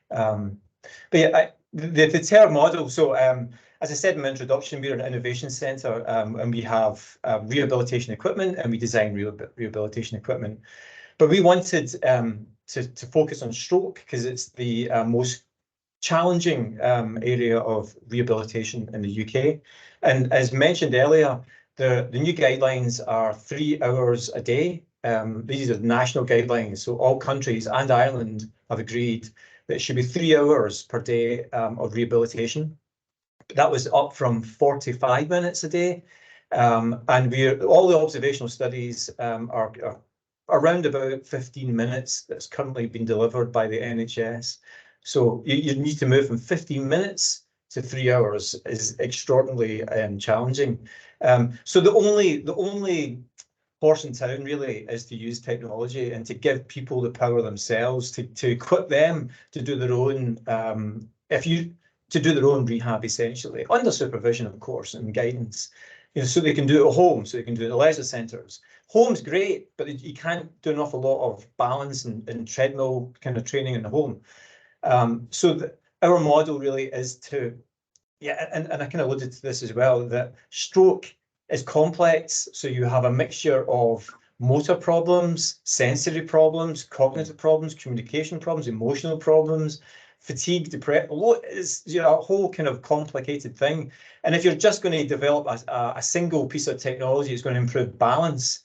But yeah, the TURG model. So as I said in my introduction, we're an innovation centre, and we have rehabilitation equipment, and we design rehabilitation equipment. But we wanted to focus on stroke because it's the most challenging area of rehabilitation in the UK. And as mentioned earlier, the new guidelines are 3 hours a day. These are the national guidelines, so all countries and Ireland have agreed that it should be 3 hours per day of rehabilitation. That was up from 45 minutes a day. And all the observational studies are around about 15 minutes that's currently been delivered by the NHS. So you need to move from 15 minutes to 3 hours is extraordinarily challenging. So the only horse in town really is to use technology and to give people the power themselves to equip them to do their own to do their own rehab, essentially, under supervision, of course, and guidance. You know, so they can do it at home, so they can do it at leisure centres. Home's great, but you can't do an awful lot of balance and treadmill kind of training in the home. So our model really is to, yeah, and I kind of alluded to this as well, that stroke is complex. So you have a mixture of motor problems, sensory problems, cognitive problems, communication problems, emotional problems, fatigue, depression. It's, you know, a whole kind of complicated thing. And if you're just going to develop a single piece of technology that's going to improve balance,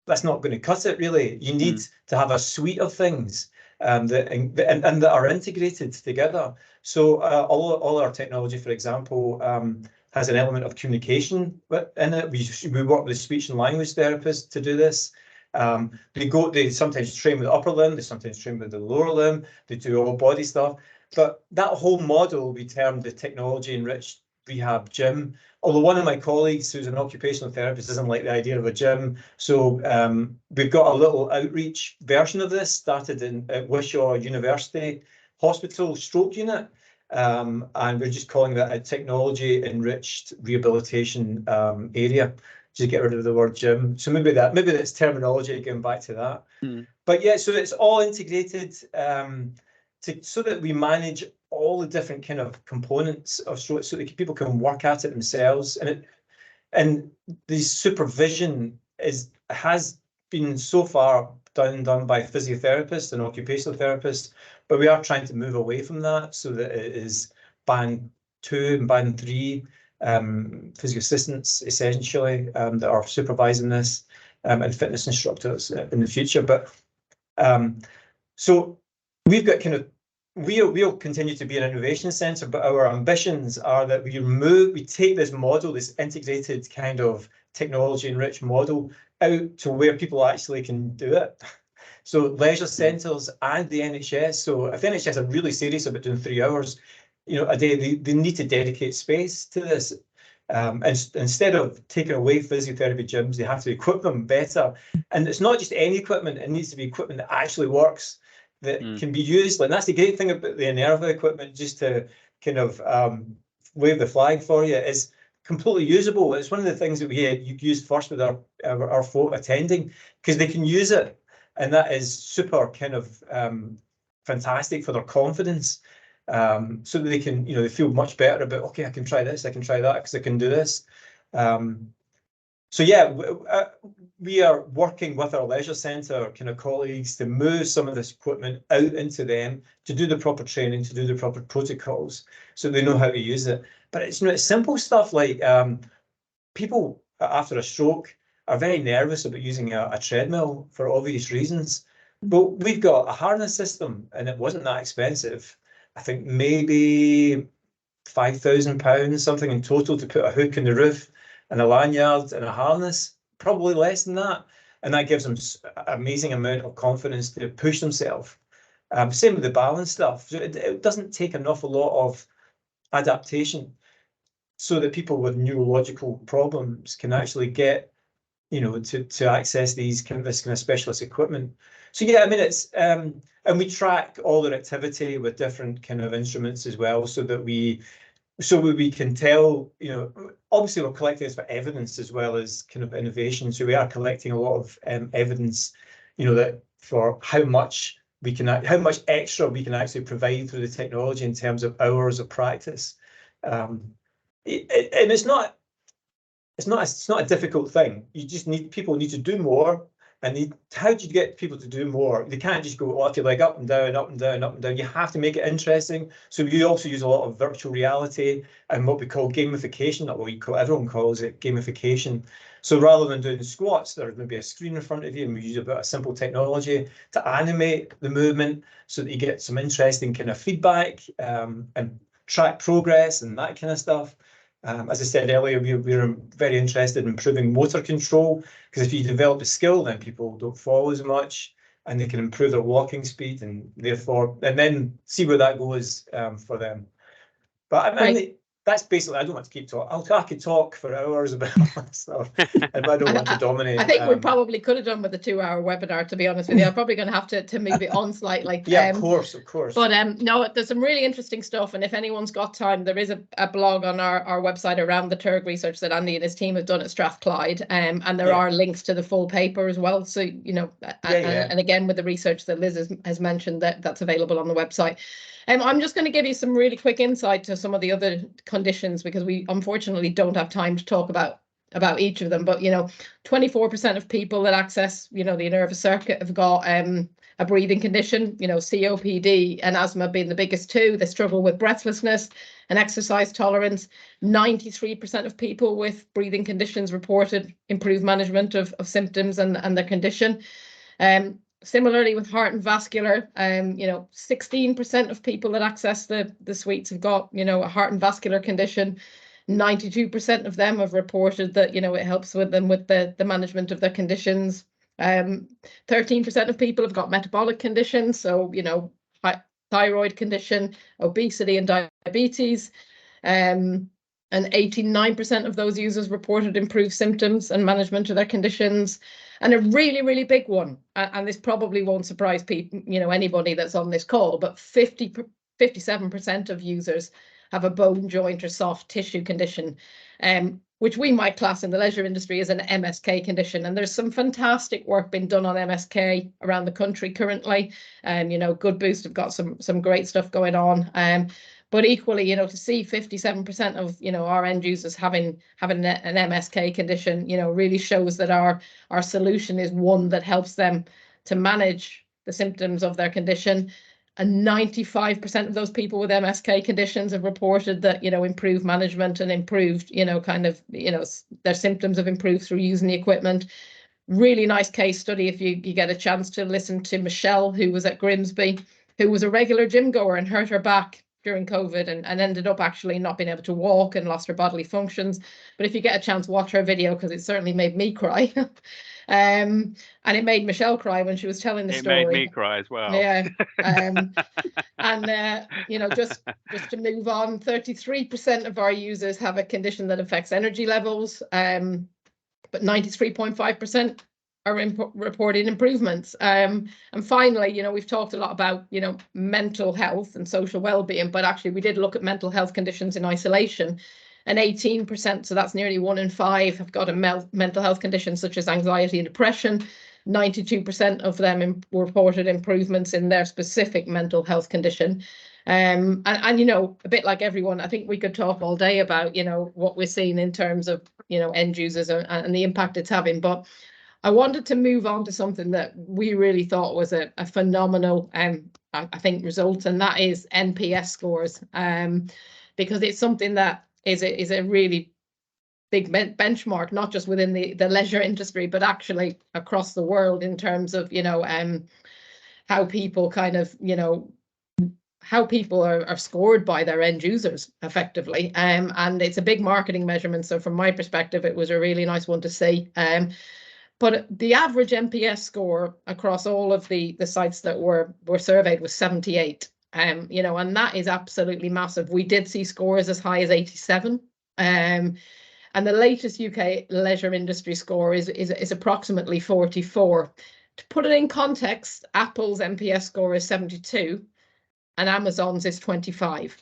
that's not going to cut it, really. You need to have a suite of things that are integrated together. So all our technology, for example, has an element of communication in it. We work with speech and language therapists to do this. They sometimes train with the upper limb, they sometimes train with the lower limb, they do all body stuff. But that whole model we termed the technology-enriched rehab gym. Although one of my colleagues who's an occupational therapist doesn't like the idea of a gym. So we've got a little outreach version of this, started at Wishaw University Hospital Stroke Unit. And we're just calling that a technology-enriched rehabilitation area. Just get rid of the word gym. So maybe that's terminology, going back to that. But yeah, so it's all integrated so that we manage all the different kind of components of stroke, so that people can work at it themselves. And the supervision has been so far done by physiotherapists and occupational therapists, but we are trying to move away from that so that it is band 2 and band 3 physio assistants, essentially, that are supervising this, and fitness instructors in the future. But so we've got kind of, we'll continue to be an innovation centre, but our ambitions are that we take this model, this integrated kind of technology-enriched model, out to where people actually can do it. So leisure centres and the NHS. So if the NHS are really serious about doing 3 hours, you know, a day, they need to dedicate space to this. And instead of taking away physiotherapy gyms, they have to equip them better. And it's not just any equipment; it needs to be equipment that actually works, that can be used. And that's the great thing about the Innerva equipment, just to kind of wave the flag for you, is completely usable. It's one of the things that we used first with our folk attending, because they can use it, and that is super kind of fantastic for their confidence, so that they can, you know, they feel much better about, okay, I can try this, I can try that, because I can do this. So yeah, we are working with our leisure centre kind of colleagues to move some of this equipment out into them, to do the proper training, to do the proper protocols, so they know how to use it. But it's, you know, it's simple stuff like people after a stroke are very nervous about using a treadmill for obvious reasons. But we've got a harness system, and it wasn't that expensive. I think maybe £5,000, something in total, to put a hook in the roof and a lanyard and a harness, probably less than that. And that gives them an amazing amount of confidence to push themselves. Same with the balance stuff. It doesn't take an awful lot of adaptation, so that people with neurological problems can actually get, you know, to access this kind of specialist equipment. So yeah, I mean, it's and we track all their activity with different kind of instruments as well, so that we can tell, you know, obviously we're collecting this for evidence as well as kind of innovation. So we are collecting a lot of evidence, you know, that for how much extra we can actually provide through the technology in terms of hours of practice. And it's not a difficult thing. You just people need to do more. And how do you get people to do more? They can't just go off your leg up and down, up and down, up and down. You have to make it interesting. So we also use a lot of virtual reality and what we call gamification, or everyone calls it gamification. So rather than doing squats, there's maybe a screen in front of you, and we use a bit of simple technology to animate the movement so that you get some interesting kind of feedback and track progress and that kind of stuff. As I said earlier, we're very interested in improving motor control, because if you develop a skill, then people don't fall as much, and they can improve their walking speed, and therefore, and then see where that goes for them. But I mean, that's basically, I don't want to keep talking. I could talk for hours about all that stuff, and I don't want to dominate. I think we probably could have done with a 2-hour webinar, to be honest with you. I'm probably going to have to move it on slightly. Yeah, of course. But no, there's some really interesting stuff, and if anyone's got time, there is a blog on our website around the TURG research that Andy and his team have done at Strathclyde, and there are links to the full paper as well. So, you know, and again, with the research that Liz has mentioned, that's available on the website. I'm just going to give you some really quick insight to some of the other conditions, because we unfortunately don't have time to talk about each of them. But, you know, 24% of people that access, you know, the Innerva circuit have got a breathing condition, you know, COPD and asthma being the biggest two. They struggle with breathlessness and exercise tolerance. 93% of people with breathing conditions reported improved management of symptoms and their condition. Similarly with heart and vascular, you know, 16% of people that access the suites have got, you know, a heart and vascular condition. 92% of them have reported that, you know, it helps with them with the management of their conditions. 13% of people have got metabolic conditions, so, you know, thyroid condition, obesity and diabetes. And 89% of those users reported improved symptoms and management of their conditions. And a really, really big one, and this probably won't surprise people, you know, anybody that's on this call, but 57% of users have a bone, joint or soft tissue condition, which we might class in the leisure industry as an MSK condition. And there's some fantastic work being done on MSK around the country currently. You know, Good Boost have got some great stuff going on. But equally, you know, to see 57% of, you know, our end users having an MSK condition, you know, really shows that our solution is one that helps them to manage the symptoms of their condition. And 95% of those people with MSK conditions have reported that, you know, improved management and improved, you know, kind of, you know, their symptoms have improved through using the equipment. Really nice case study if you get a chance to listen to Michelle, who was at Grimsby, who was a regular gym goer and hurt her back during COVID and ended up actually not being able to walk and lost her bodily functions. But if you get a chance, watch her video, because it certainly made me cry. And it made Michelle cry when she was telling the story. It made me cry as well. Yeah. And you know, just to move on, 33% of our users have a condition that affects energy levels, but 93.5% are reporting improvements. And finally, you know, we've talked a lot about, you know, mental health and social well-being, but actually we did look at mental health conditions in isolation, and 18%, so that's nearly 1 in 5, have got a mental health condition such as anxiety and depression. 92% of them reported improvements in their specific mental health condition. And you know, a bit like everyone, I think we could talk all day about, you know, what we're seeing in terms of, you know, end users and the impact it's having. But I wanted to move on to something that we really thought was a phenomenal, I think, result, and that is NPS scores, because it's something that is a really big benchmark, not just within the leisure industry, but actually across the world in terms of, how people kind of, how people are scored by their end users effectively. And it's a big marketing measurement. So from my perspective, it was a really nice one to see. But the average NPS score across all of the sites that were surveyed was 78. And that is absolutely massive. We did see scores as high as 87. And the latest UK leisure industry score is approximately 44. To put it in context, Apple's NPS score is 72 and Amazon's is 25.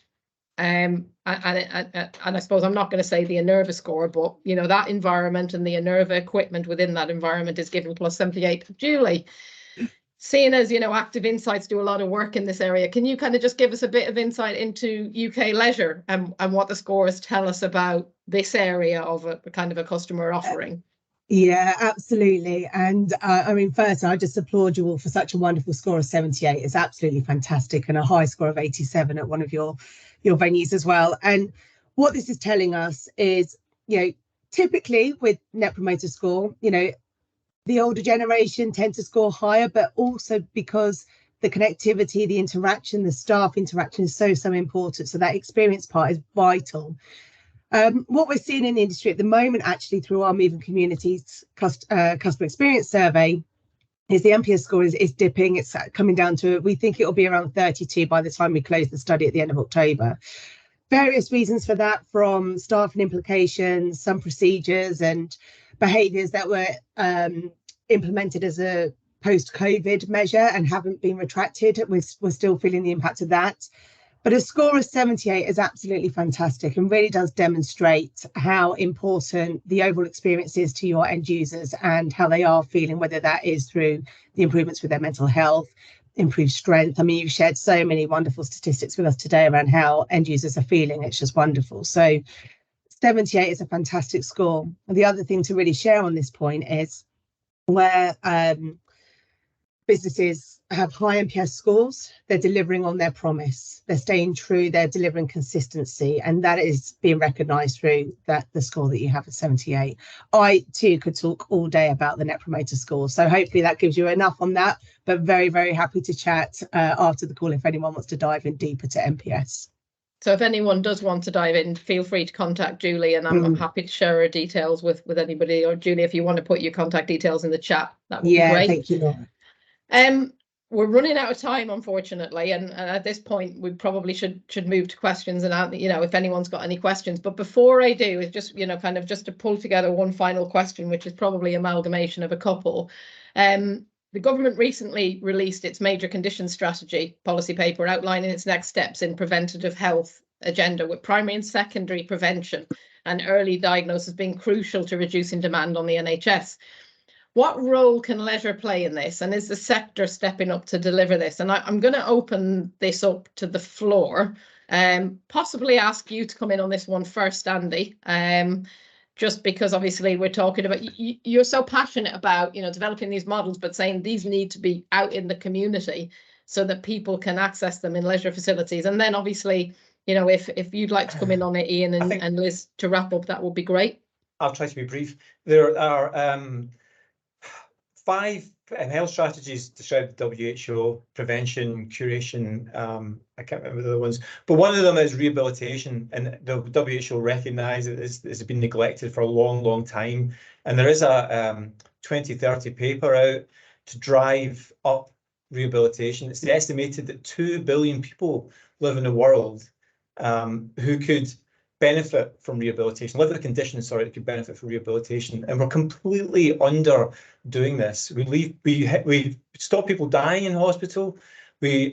And I suppose I'm not going to say the Innerva score, but that environment and the Innerva equipment within that environment is given plus 78. Julie, seeing as Active Insights do a lot of work in this area, can you kind of just give us a bit of insight into UK leisure and what the scores tell us about this area of a kind of a customer offering? Yeah, absolutely. And I mean, first, I just applaud you all for such a wonderful score of 78. It's absolutely fantastic, and a high score of 87 at one of your venues as well. And what this is telling us is, typically with Net Promoter Score, the older generation tend to score higher, but also because the connectivity, the interaction, the staff interaction is so important. So that experience part is vital. What we're seeing in the industry at the moment, actually, through our Moving Communities customer experience survey, is the NPS score is dipping. It's coming down to, we think it will be around 32 by the time we close the study at the end of October. Various reasons for that, from staffing implications, some procedures and behaviours that were implemented as a post-COVID measure and haven't been retracted. We're still feeling the impact of that. But a score of 78 is absolutely fantastic and really does demonstrate how important the overall experience is to your end users and how they are feeling, whether that is through the improvements with their mental health, improved strength. I mean, you've shared so many wonderful statistics with us today around how end users are feeling. It's just wonderful. So 78 is a fantastic score. And the other thing to really share on this point is where businesses have high NPS scores, they're delivering on their promise, they're staying true, they're delivering consistency, and that is being recognised through the score that you have at 78. I too could talk all day about the Net Promoter Score, so hopefully that gives you enough on that, but very, very happy to chat after the call if anyone wants to dive in deeper to NPS. So if anyone does want to dive in, feel free to contact Julie, and I'm happy to share her details with anybody. Or Julie, if you want to put your contact details in the chat, that would be great. Thank you, Laura. We're running out of time, unfortunately, and at this point we probably should move to questions, and if anyone's got any questions. But before I do, it's just kind of just to pull together one final question, which is probably amalgamation of a couple. The government recently released its major conditions strategy policy paper outlining its next steps in preventative health agenda, with primary and secondary prevention and early diagnosis being crucial to reducing demand on the NHS. What role can leisure play in this, and is the sector stepping up to deliver this? And I'm going to open this up to the floor, possibly ask you to come in on this one first, Andy, just because obviously we're talking about, you're so passionate about, developing these models, but saying these need to be out in the community so that people can access them in leisure facilities. And then obviously, if you'd like to come in on it, Ian and Liz, to wrap up, that would be great. I'll try to be brief. There are 5 health strategies described by WHO: prevention, curation, I can't remember the other ones, but one of them is rehabilitation, and the WHO recognise it has been neglected for a long time, and there is a 2030 paper out to drive up rehabilitation. It's estimated that 2 billion people live in the world who could benefit from rehabilitation, live with a condition, that could benefit from rehabilitation, and we're completely under doing this. We stop people dying in hospital. We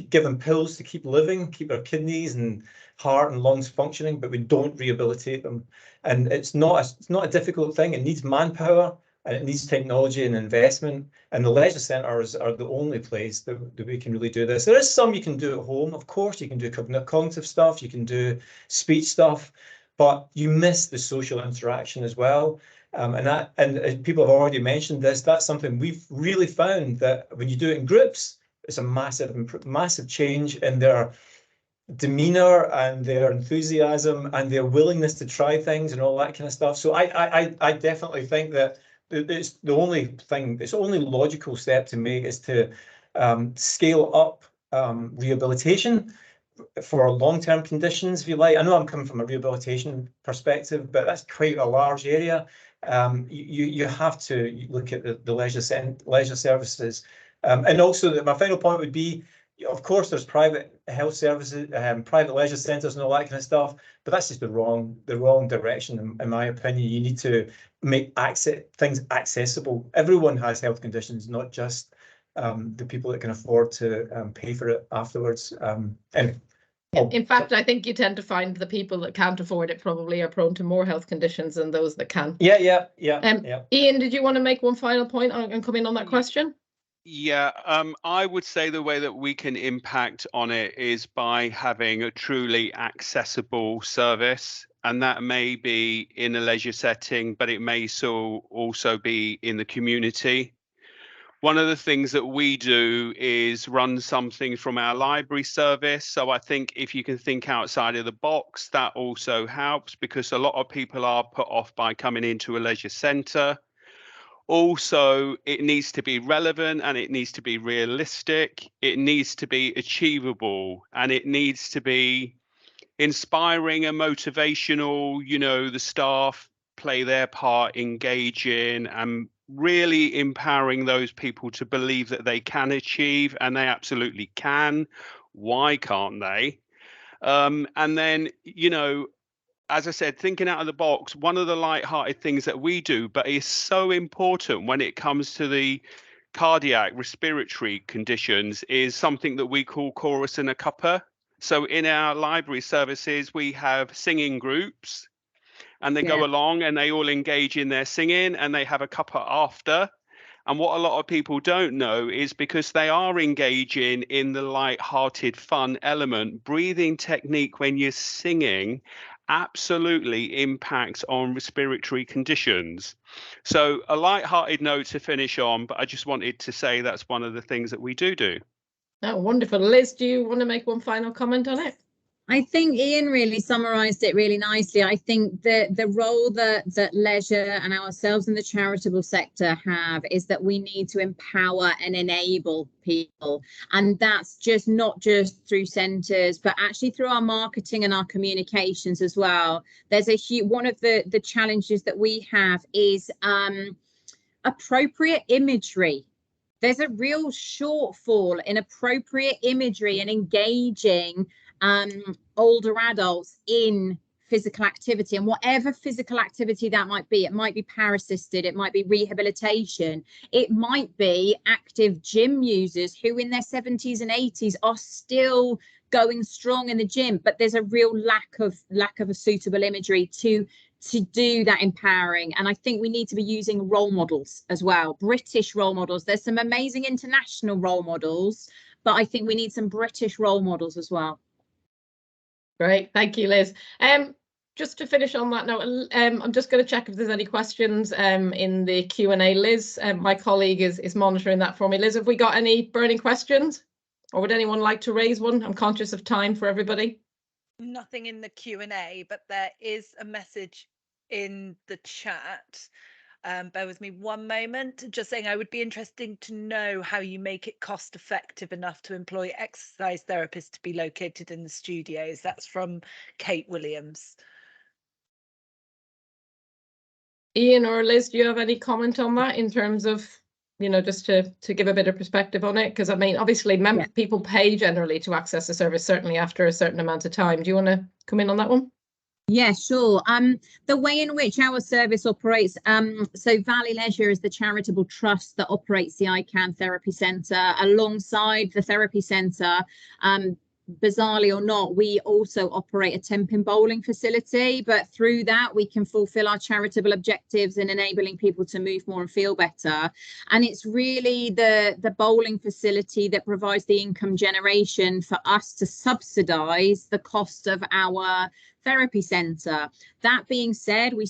give them pills to keep living, keep their kidneys and heart and lungs functioning, but we don't rehabilitate them. And it's not a difficult thing. It needs manpower and it needs technology and investment. And the leisure centres are the only place that we can really do this. There is some you can do at home. Of course, you can do cognitive stuff, you can do speech stuff, but you miss the social interaction as well. And as people have already mentioned this, that's something we've really found, that when you do it in groups, it's a massive change in their demeanor and their enthusiasm and their willingness to try things and all that kind of stuff. So I definitely think that it's the only logical step to make is to scale up rehabilitation for long-term conditions, if you like. I know I'm coming from a rehabilitation perspective, but that's quite a large area. You have to look at the leisure services. And also, my final point would be, of course, there's private health services, private leisure centres and all that kind of stuff, but that's just the wrong direction, in my opinion. You need to make things accessible. Everyone has health conditions, not just the people that can afford to pay for it afterwards. Anyway. In fact, I think you tend to find the people that can't afford it probably are prone to more health conditions than those that can. Yeah. Ian, did you want to make one final point and come in on that question? Yeah, I would say the way that we can impact on it is by having a truly accessible service, and that may be in a leisure setting, but it may also be in the community. One of the things that we do is run something from our library service. So I think if you can think outside of the box, that also helps, because a lot of people are put off by coming into a leisure centre. Also, it needs to be relevant and it needs to be realistic. It needs to be achievable and it needs to be inspiring and motivational. You know, the staff play their part, engaging and really empowering those people to believe that they can achieve, and they absolutely can. Why can't they? And then, you know, as I said, thinking out of the box, one of the light-hearted things that we do, but is so important when it comes to the cardiac respiratory conditions, is something that we call chorus and a cuppa. So in our library services, we have singing groups, and they go along and they all engage in their singing, and they have a cuppa after. And what a lot of people don't know is, because they are engaging in the light-hearted fun element, breathing technique when you're singing absolutely impacts on respiratory conditions. So a light-hearted note to finish on, but I just wanted to say that's one of the things that we do. Oh, wonderful. Liz, do you want to make one final comment on it? I think Ian really summarised it really nicely. I think that the role that leisure and ourselves in the charitable sector have is that we need to empower and enable people. And that's just not just through centres, but actually through our marketing and our communications as well. There's a huge, one of the challenges that we have is appropriate imagery. There's a real shortfall in appropriate imagery and engaging older adults in physical activity, and whatever physical activity that might be. It might be para-assisted, it might be rehabilitation, it might be active gym users who in their 70s and 80s are still going strong in the gym, but there's a real lack of a suitable imagery to do that empowering. And I think we need to be using role models as well, British role models. There's some amazing international role models, but I think we need some British role models as well. Great, thank you, Liz. Just to finish on that note, I'm just going to check if there's any questions in the Q&A. Liz, my colleague, is monitoring that for me. Liz, have we got any burning questions, or would anyone like to raise one? I'm conscious of time for everybody. Nothing in the Q&A, but there is a message in the chat. Bear with me one moment. Just saying, I would be interested to know how you make it cost effective enough to employ exercise therapists to be located in the studios. That's from Kate Williams. Ian or Liz, do you have any comment on that in terms of, you know, just to give a bit of perspective on it? Because I mean, obviously people pay generally to access the service, certainly after a certain amount of time. Do you want to come in on that one? Yeah, sure. The way in which our service operates, so Valley Leisure is the charitable trust that operates the ICANN Therapy Centre alongside the therapy centre. Bizarrely or not, we also operate a Tenpin bowling facility, but through that we can fulfil our charitable objectives in enabling people to move more and feel better. And it's really the bowling facility that provides the income generation for us to subsidise the cost of our therapy centre. That being said, we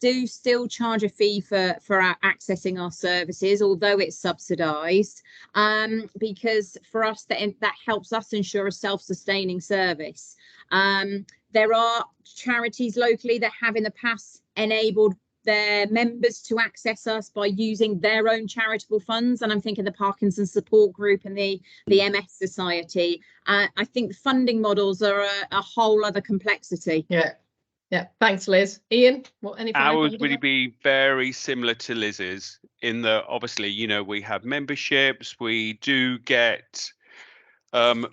do still charge a fee for accessing our services, although it's subsidised, because for us that helps us ensure a self-sustaining service. There are charities locally that have in the past enabled their members to access us by using their own charitable funds, and I'm thinking the Parkinson's Support Group and the MS Society. I think funding models are a whole other complexity. Yeah, thanks, Liz. Ian, anything? Ours would be very similar to Liz's in that obviously, you know, we have memberships, we do get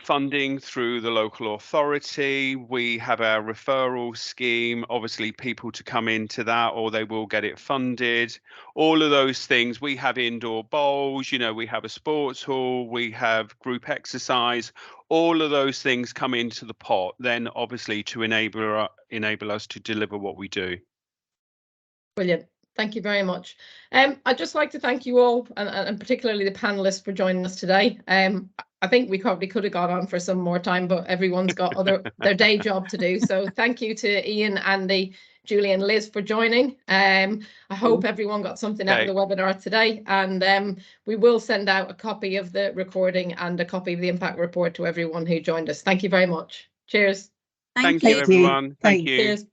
funding through the local authority, we have our referral scheme, obviously people to come into that or they will get it funded, all of those things. We have indoor bowls, you know, we have a sports hall, we have group exercise, all of those things come into the pot then obviously to enable us to deliver what we do. Brilliant. Thank you very much. I'd just like to thank you all, and particularly the panelists, for joining us today. I think we probably could have gone on for some more time, but everyone's got their day job to do. So thank you to Ian, Andy, Julie and Liz for joining. I hope everyone got something out of the webinar today, and we will send out a copy of the recording and a copy of the impact report to everyone who joined us. Thank you very much. Cheers. Thank you, everyone. Thank you. Cheers.